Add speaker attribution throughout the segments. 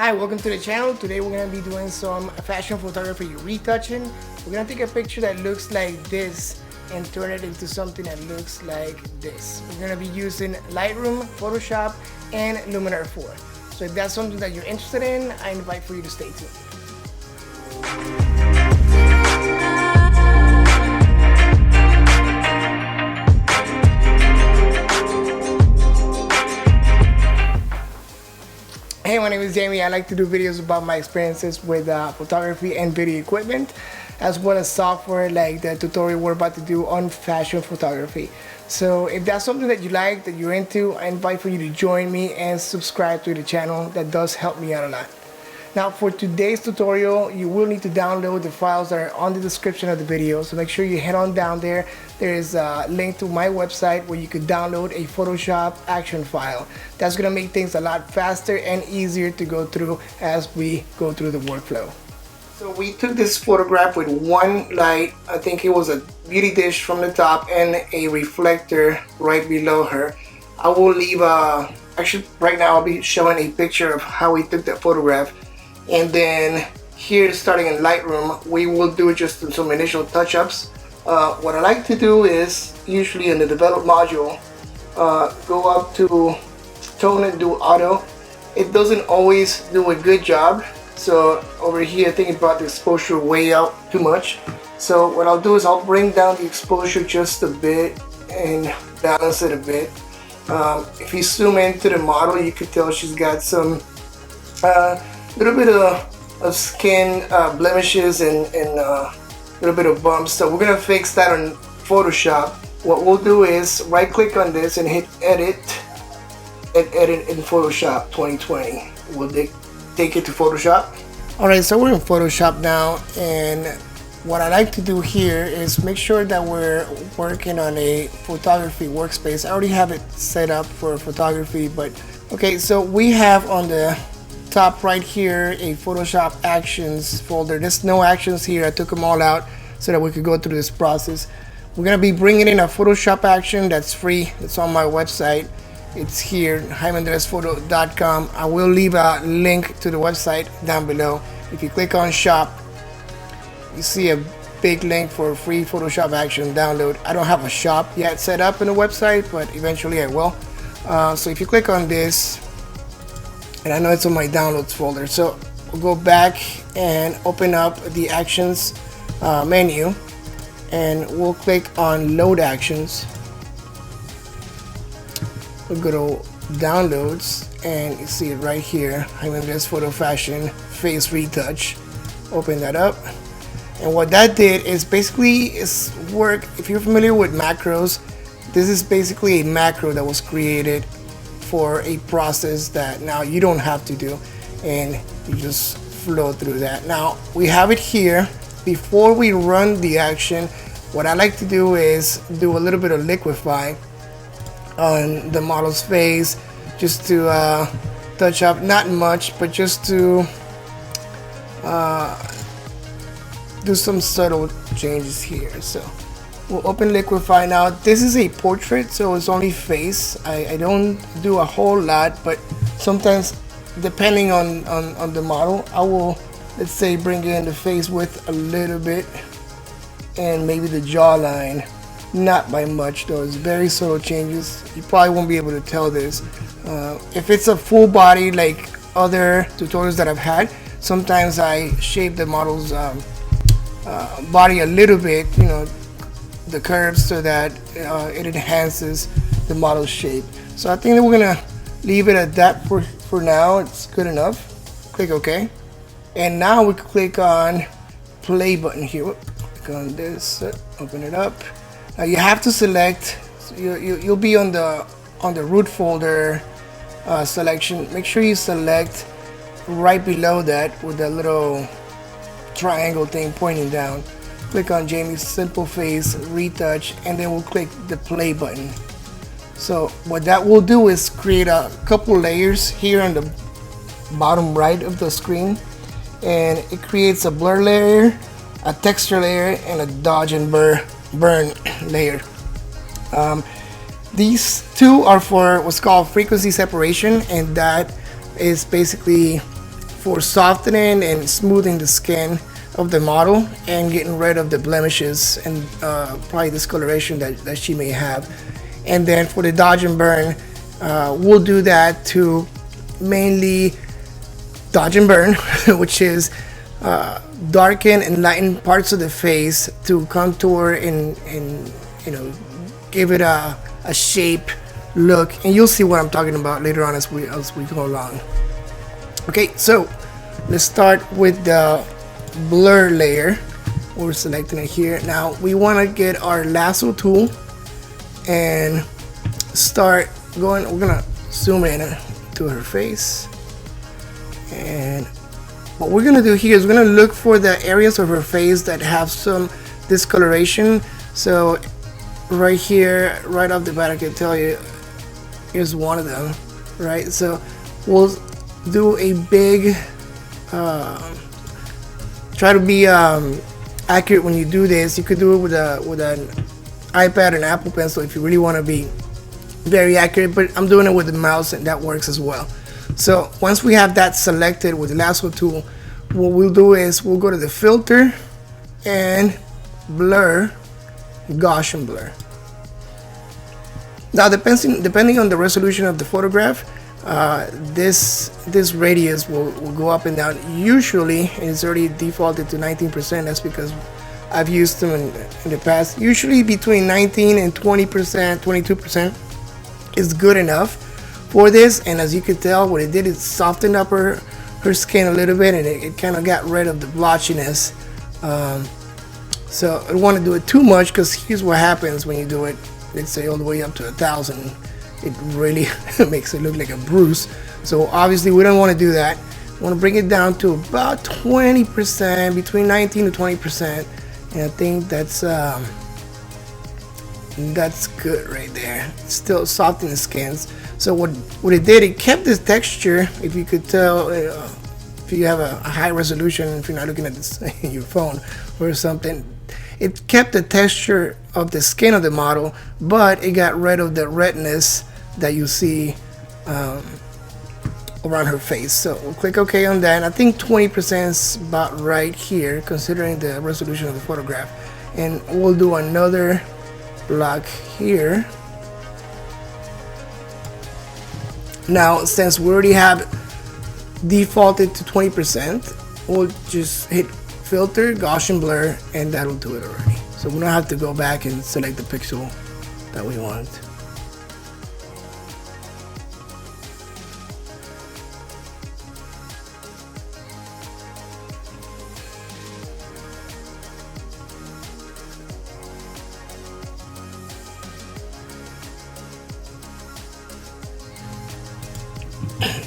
Speaker 1: Hi, welcome to the channel. Today we're going to be doing some fashion photography retouching. We're going to take a picture that looks like this and turn it into something that looks like this. We're going to be using Lightroom, Photoshop, and Luminar 4. So if that's something that you're interested in, I invite for you to stay tuned. Hey, my name is Jamie. I like to do videos about my experiences with photography and video equipment, as well as software like the tutorial we're about to do on fashion photography. So if that's something that you like, that you're into, I invite for you to join me and subscribe to the channel. That does help me out a lot. Now for today's tutorial, you will need to download the files that are on the description of the video. So make sure you head on down there. There is a link to my website where you could download a Photoshop action file. That's gonna make things a lot faster and easier to go through as we go through the workflow. So we took this photograph with one light. I think it was a beauty dish from the top and a reflector right below her. I will leave actually right now I'll be showing a picture of how we took that photograph. And then here, starting in Lightroom, we will do just some initial touch-ups. What I like to do is, usually in the develop module, go up to tone and do auto. It doesn't always do a good job. So over here, I think it brought the exposure way out too much. So what I'll do is I'll bring down the exposure just a bit and balance it a bit. If you zoom into the model, you can tell she's got some little bit of skin blemishes and a little bit of bumps. So we're gonna fix that on Photoshop. What we'll do is right click on this and hit edit and edit in Photoshop 2020. We'll take it to Photoshop. Alright, so we're in Photoshop now, and what I like to do here is make sure that we're working on a photography workspace. I already have it set up for photography, but okay, so we have on the top right here a Photoshop actions folder. There's no actions here. I took them all out so that we could go through this process. We're gonna be bringing in a Photoshop action that's free. It's on my website. It's here, jaimendresphoto.com. I will leave a link to the website down below. If you click on shop, you see a big link for a free Photoshop action download. I don't have a shop yet set up in the website, but eventually I will. So if you click on this, and I know it's on my downloads folder, so we'll go back and open up the actions menu, and we'll click on load actions. We'll go to downloads, and you see it right here, Jaime Photo Fashion Face Retouch. Open that up, and what that did is basically work. If you're familiar with macros, this is basically a macro that was created for a process that now you don't have to do, and you just flow through that. Now we have it here. Before we run the action, what I like to do is do a little bit of liquify on the model's face, just to touch up, not much, but just to do some subtle changes here. So we'll open liquify now. This is a portrait, so it's only face. I don't do a whole lot, but sometimes depending on the model, I will, let's say, bring in the face width a little bit and maybe the jawline, not by much though. It's very subtle changes. You probably won't be able to tell this. If it's a full body like other tutorials that I've had, sometimes I shape the model's body a little bit, you know, the curves, so that it enhances the model's shape. So I think that we're gonna leave it at that for now. It's good enough. Click OK, and now we can click on play button here. Click on this, open it up. Now you have to select. So you'll be on the root folder selection. Make sure you select right below that with the little triangle thing pointing down. Click on Jamie's Simple Face Retouch, and then we'll click the play button. So what that will do is create a couple layers here on the bottom right of the screen, and it creates a blur layer, a texture layer, and a dodge and burn layer. These two are for what's called frequency separation, and that is basically for softening and smoothing the skin of the model and getting rid of the blemishes and probably discoloration that she may have. And then for the dodge and burn, we'll do that to mainly dodge and burn, which is darken and lighten parts of the face to contour and give it a shape look, and you'll see what I'm talking about later on as we go along. Okay, so let's start with the blur layer. We're selecting it here. Now we want to get our lasso tool and start going. We're gonna zoom in to her face, and what we're gonna do here is we're gonna look for the areas of her face that have some discoloration. So right here, right off the bat, I can tell you here's one of them, right? So we'll do a big try to be accurate when you do this. You could do it with an iPad and Apple Pencil if you really want to be very accurate, but I'm doing it with the mouse and that works as well. So once we have that selected with the lasso tool, what we'll do is we'll go to the filter and blur, Gaussian blur. Now depending on the resolution of the photograph, this radius will go up and down. Usually it's already defaulted to 19%. That's because I've used them in the past. Usually between 19 and 20%, 22% is good enough for this. And as you can tell, what it did is softened up her skin a little bit, and it kind of got rid of the blotchiness. So I don't want to do it too much, because here's what happens when you do it, let's say all the way up to 1,000. It really makes it look like a bruise. So obviously we don't want to do that. We want to bring it down to about 20%, between 19 to 20%, and I think that's good right there. It's still softening the skins. So what it did, it kept this texture. If you could tell, if you have a high resolution, if you're not looking at this your phone or something, it kept the texture of the skin of the model, but it got rid of the redness that you see around her face. So we'll click OK on that. I think 20% is about right here, considering the resolution of the photograph. And we'll do another block here. Now, since we already have defaulted to 20%, we'll just hit filter, Gaussian blur, and that'll do it already. So we don't have to go back and select the pixel that we want.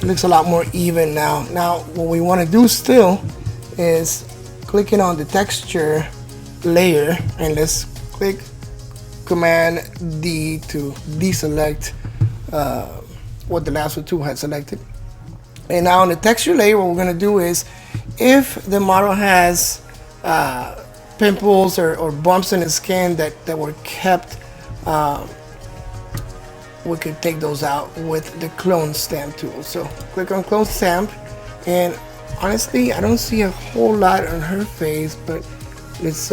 Speaker 1: Looks a lot more even now. Now what we want to do still is clicking on the texture layer, and let's click Command D to deselect what the lasso tool had selected. And now on the texture layer, what we're going to do is, if the model has pimples or bumps in the skin that were kept, we could take those out with the clone stamp tool. So click on clone stamp, and honestly I don't see a whole lot on her face, but let's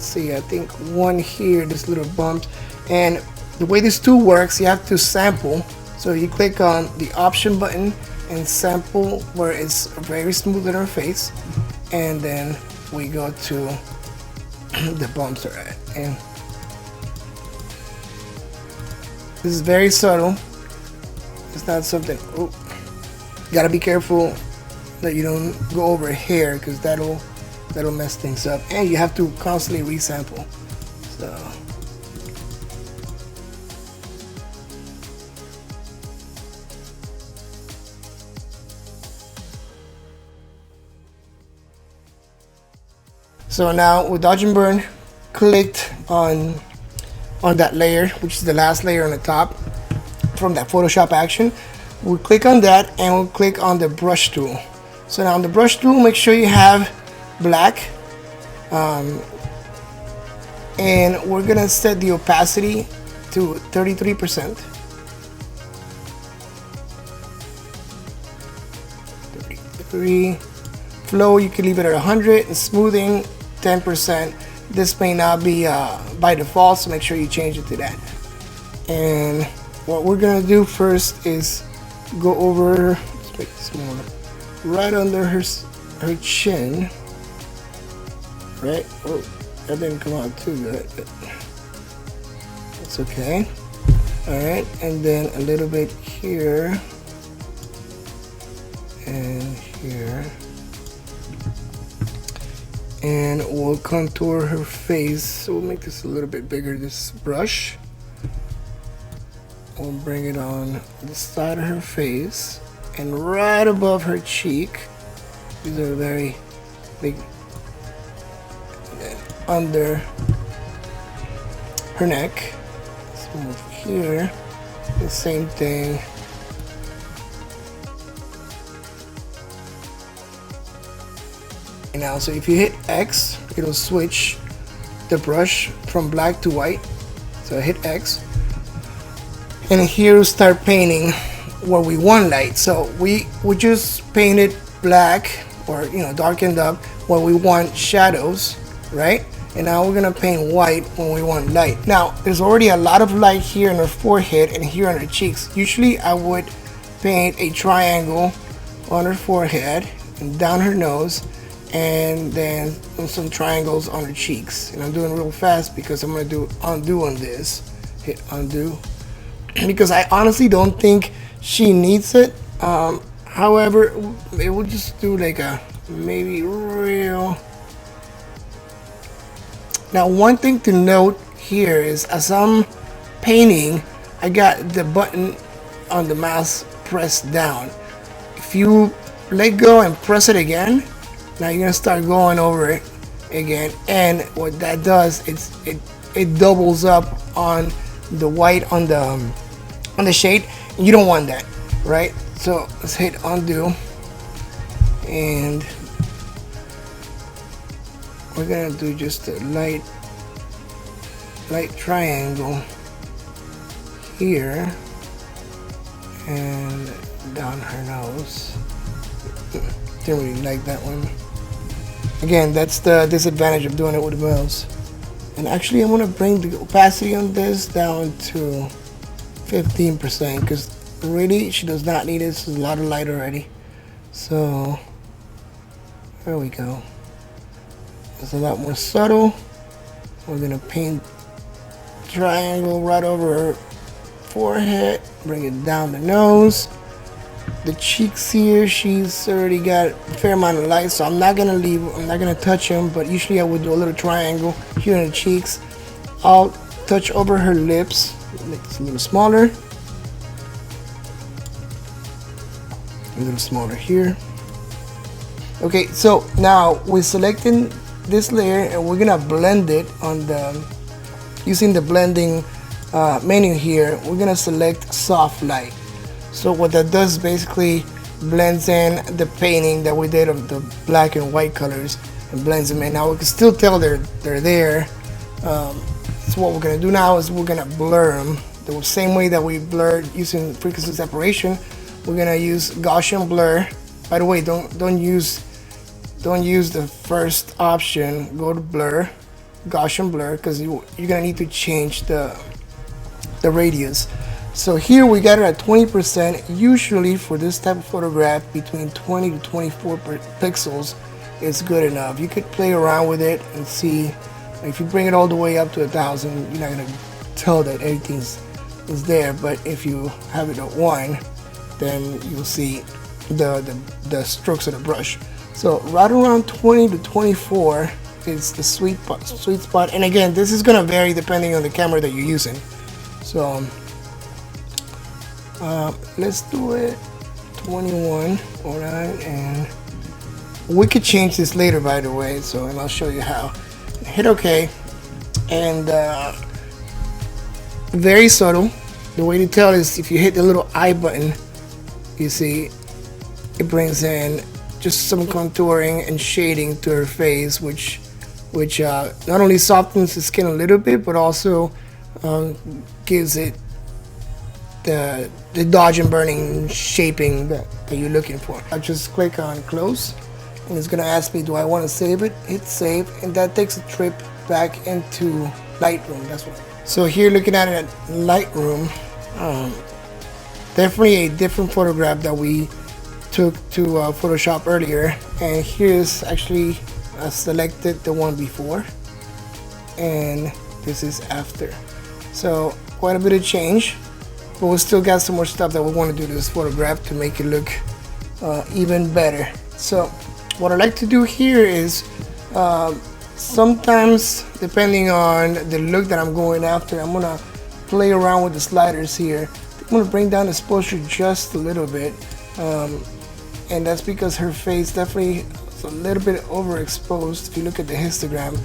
Speaker 1: see, I think one here, this little bump. And the way this tool works, you have to sample. So you click on the option button and sample where it's very smooth in her face, and then we go to the bumps are at, and this is very subtle. It's not something, oh, gotta be careful that you don't go over hair, because that'll mess things up, and you have to constantly resample. So now with dodge and burn, clicked on that layer, which is the last layer on the top from that Photoshop action. We'll click on that, and we'll click on the brush tool. So now on the brush tool, make sure you have black, and we're gonna set the opacity to 33%. 3. Flow, you can leave it at 100, and smoothing 10%. This may not be by default, so make sure you change it to that. And what we're gonna do first is go over, let's make it smaller, right under her chin. Right? Oh, that didn't come out too good, but it's okay. Alright, and then a little bit here and here. And we'll contour her face. So we'll make this a little bit bigger, this brush. We'll bring it on the side of her face and right above her cheek. These are very big. And then under her neck. Let's move here. The same thing. Now, so if you hit X, it'll switch the brush from black to white. So I hit X, and here we'll start painting where we want light. So we just painted black, or darkened up where we want shadows, right? And now we're gonna paint white when we want light. Now there's already a lot of light here in her forehead and here on her cheeks. Usually I would paint a triangle on her forehead and down her nose, and then some triangles on her cheeks. And I'm doing real fast because I'm gonna do undo on this. Hit undo because I honestly don't think she needs it. However, it will just do like a maybe real. Now, one thing to note here is as I'm painting, I got the button on the mouse pressed down. If you let go and press it again, now you're gonna start going over it again, and what that does is it doubles up on the white on the shade. You don't want that, right? So let's hit undo, and we're gonna do just a light triangle here and down her nose. Didn't really like that one. Again, that's the disadvantage of doing it with the mouse. And actually, I'm gonna bring the opacity on this down to 15% because really she does not need it. This is a lot of light already. So there we go. It's a lot more subtle. We're gonna paint triangle right over her forehead, bring it down the nose. The cheeks here, she's already got a fair amount of light, so I'm not gonna touch them, but usually I would do a little triangle here in the cheeks. I'll touch over her lips, make this a little smaller. A little smaller here. Okay, so now we're selecting this layer and we're gonna blend it on using the blending menu here. We're gonna select soft light. So what that does basically blends in the painting that we did of the black and white colors and blends them in. Now we can still tell they're there. So what we're gonna do now is we're gonna blur them the same way that we blurred using frequency separation. We're gonna use Gaussian blur. By the way, don't use the first option. Go to blur, Gaussian blur, because you're gonna need to change the radius. So here we got it at 20%. Usually for this type of photograph, between 20 to 24 pixels is good enough. You could play around with it and see. If you bring it all the way up to 1,000, you're not gonna tell that everything is there. But if you have it at 1, then you'll see the strokes of the brush. So right around 20 to 24 is the sweet spot. And again, this is gonna vary depending on the camera that you're using. So let's do it 21. All right, and we could change this later, by the way. So, and I'll show you how. Hit OK, and very subtle. The way to tell is if you hit the little eye button, you see it brings in just some contouring and shading to her face, which not only softens the skin a little bit, but also gives it the dodge and burning shaping that you're looking for. I just click on close, and it's gonna ask me, do I want to save it? Hit save, and that takes a trip back into Lightroom. That's what. So here, looking at it at Lightroom, definitely a different photograph that we took to Photoshop earlier, and here's actually selected the one before, and this is after. So quite a bit of change, but we still got some more stuff that we want to do to this photograph to make it look even better. So what I like to do here is sometimes, depending on the look that I'm going after, I'm gonna play around with the sliders here. I'm gonna bring down the exposure just a little bit, and that's because her face definitely is a little bit overexposed if you look at the histogram.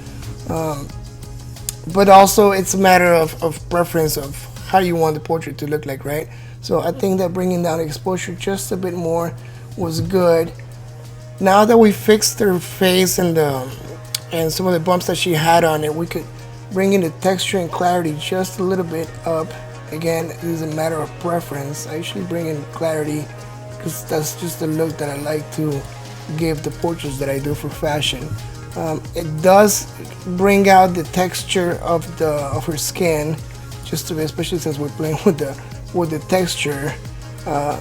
Speaker 1: But also it's a matter of preference of how you want the portrait to look like, right? So I think that bringing down the exposure just a bit more was good. Now that we fixed her face and some of the bumps that she had on it, we could bring in the texture and clarity just a little bit up. Again, this is a matter of preference. I usually bring in clarity because that's just the look that I like to give the portraits that I do for fashion. It does bring out the texture of her skin, just especially since we're playing with the texture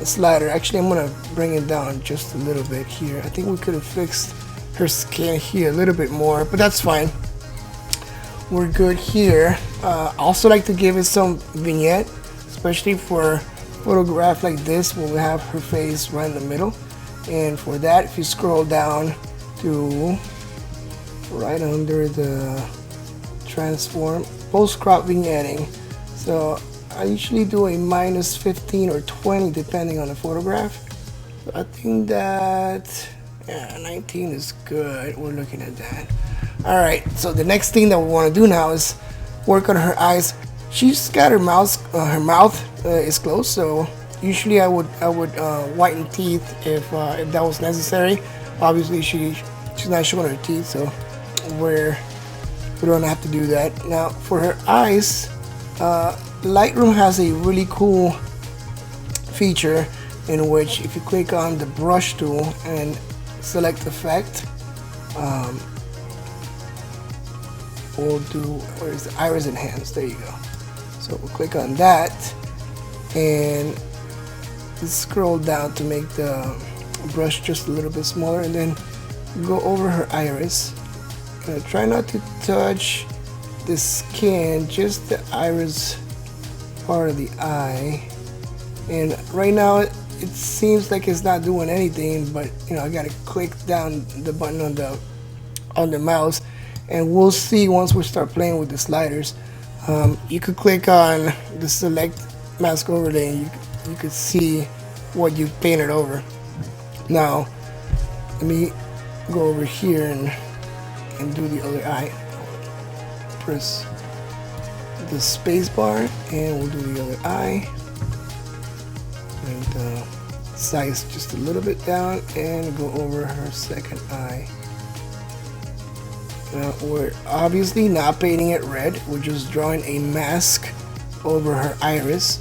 Speaker 1: slider. Actually, I'm gonna bring it down just a little bit here. I think we could have fixed her skin here a little bit more, but that's fine. We're good here. Also like to give it some vignette, especially for a photograph like this where we have her face right in the middle. And for that, if you scroll down to right under the transform, post crop vignetting. So I usually do a -15 or 20 depending on the photograph. So I think that 19 is good. We're looking at that. All right, so the next thing that we want to do now is work on her eyes. She's got her mouth is closed, so usually I would whiten teeth if that was necessary. Obviously she's not showing her teeth, so we don't have to do that. Now for her eyes, Lightroom has a really cool feature in which if you click on the brush tool and select effect, we'll do, where's the iris enhance? There you go. So we'll click on that and scroll down to make the brush just a little bit smaller, and then go over her iris. Try not to touch the skin, just the iris part of the eye. And right now it seems like it's not doing anything, but you know, I gotta click down the button on the mouse, and we'll see once we start playing with the sliders. You could click on the select mask overlay and you could see what you painted over. Now let me go over here and do the other eye. Press the space bar and we'll do the other eye, and size just a little bit down and go over her second eye. Now we're obviously not painting it red, we're just drawing a mask over her iris,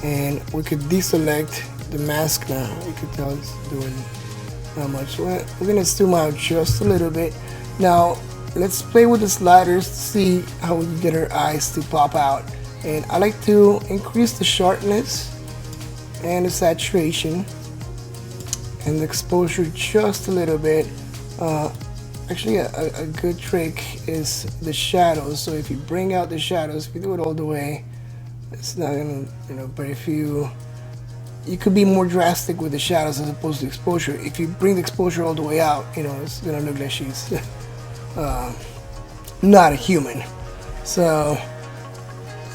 Speaker 1: and we could deselect the mask now. You can tell it's doing not much. We're gonna zoom out just a little bit. Now let's play with the sliders to see how we can get her eyes to pop out. And I like to increase the sharpness and the saturation and the exposure just a little bit. Actually a good trick is the shadows. So if you bring out the shadows, if you do it all the way, it's not gonna, you know, but if you could be more drastic with the shadows as opposed to exposure. If you bring the exposure all the way out, you know, it's gonna look like she's not a human. So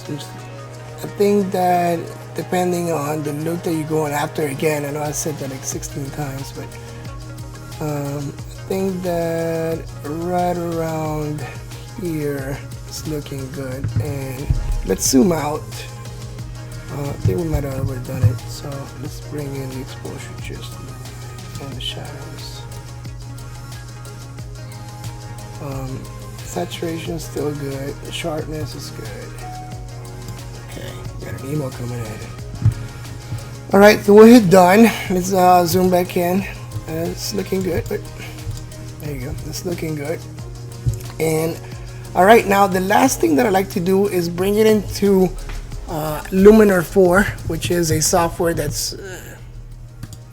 Speaker 1: I think that depending on the look that you're going after, again, I know I said that like 16 times, but I think that right around here is looking good. And let's zoom out. I think we might have overdone it, so let's bring in the exposure just a little bit and the shadows. Saturation is still good. The sharpness is good. Okay, got an email coming in. All right, so we're done. Let's zoom back in. It's looking good. There you go. It's looking good. And all right, now the last thing that I like to do is bring it into Luminar 4, which is a software that's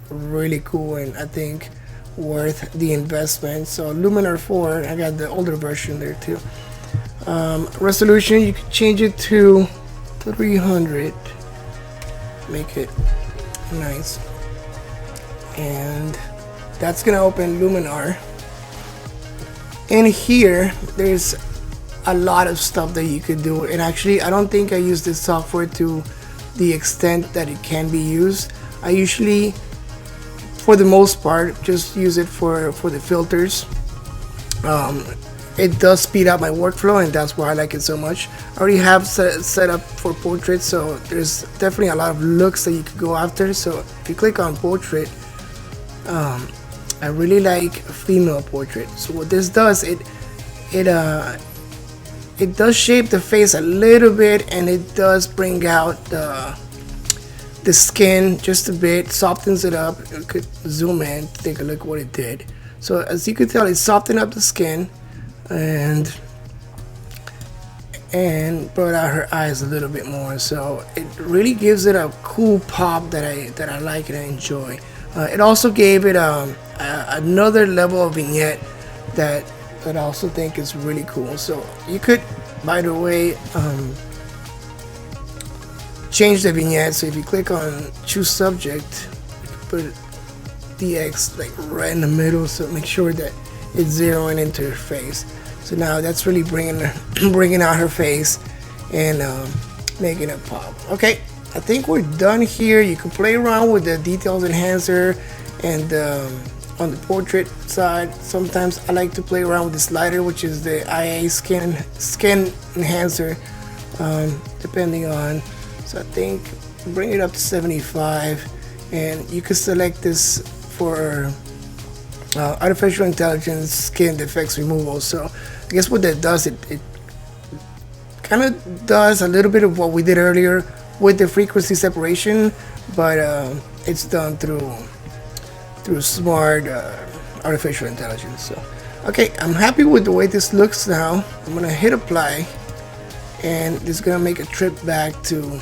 Speaker 1: really cool and I think worth the investment. So Luminar 4, I got the older version there too. Resolution, you can change it to 300, make it nice, and that's gonna open Luminar. In here there's a lot of stuff that you could do, and actually I don't think I use this software to the extent that it can be used. I usually, for the most part, just use it for the filters. It does speed up my workflow, and that's why I like it so much. I already have set up for portrait, so there's definitely a lot of looks that you could go after. So if you click on portrait, I really like female portrait. So what this does, it does shape the face a little bit, and it does bring out the skin just a bit, softens it up. You could zoom in, take a look what it did. So as you can tell, it softened up the skin and brought out her eyes a little bit more. So it really gives it a cool pop that I like and I enjoy. It also gave it another level of vignette that I also think is really cool. So you could, by the way, change the vignette. So if you click on choose subject, you can put DX like right in the middle, so make sure that it's zeroing into her face. So now that's really bringing out her face and making it pop. Okay, I think we're done here. You can play around with the details enhancer, and on the portrait side, sometimes I like to play around with the slider, which is the IA skin enhancer, depending on. So I think bring it up to 75, and you can select this for artificial intelligence skin defects removal. So I guess what that does, it kind of does a little bit of what we did earlier with the frequency separation, but it's done through smart artificial intelligence. So okay, I'm happy with the way this looks now. I'm gonna hit apply, and this is gonna make a trip back to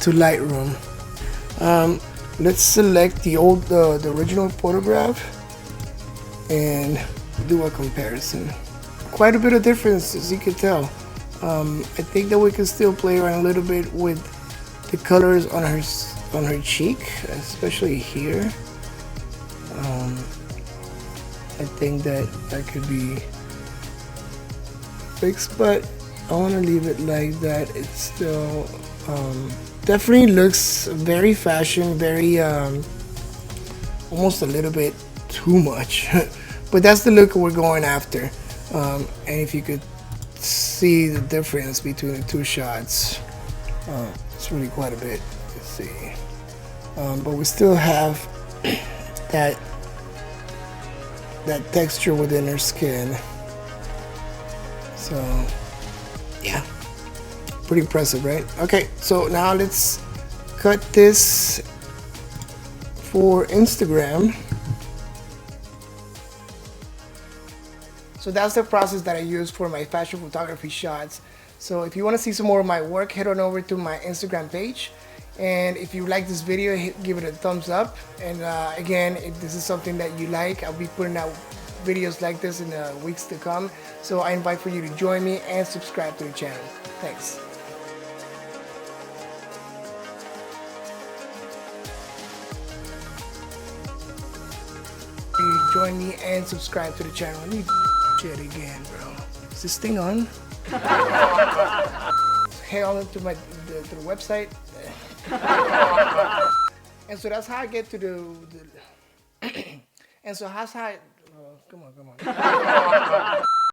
Speaker 1: Lightroom. Let's select the original photograph and do a comparison. Quite a bit of difference, as you can tell. I think that we can still play around a little bit with the colors on her cheek, especially here. I think that could be fixed, but I want to leave it like that. It's still definitely looks very fashion, very almost a little bit too much. But that's the look we're going after. And if you could see the difference between the two shots, it's really quite a bit. Let's see. But we still have that texture within her skin. So yeah, pretty impressive, right? Okay, so now let's cut this for Instagram. So that's the process that I use for my fashion photography shots. So if you want to see some more of my work, head on over to my Instagram page. And if you like this video, give it a thumbs up. And again, if this is something that you like, I'll be putting out videos like this in the weeks to come. So I invite for you to join me and subscribe to the channel. Thanks. Join me and subscribe to the channel. Let me shit again, bro. Is this thing on? Head on to the website. And so that's how I get to the and so that's how come on.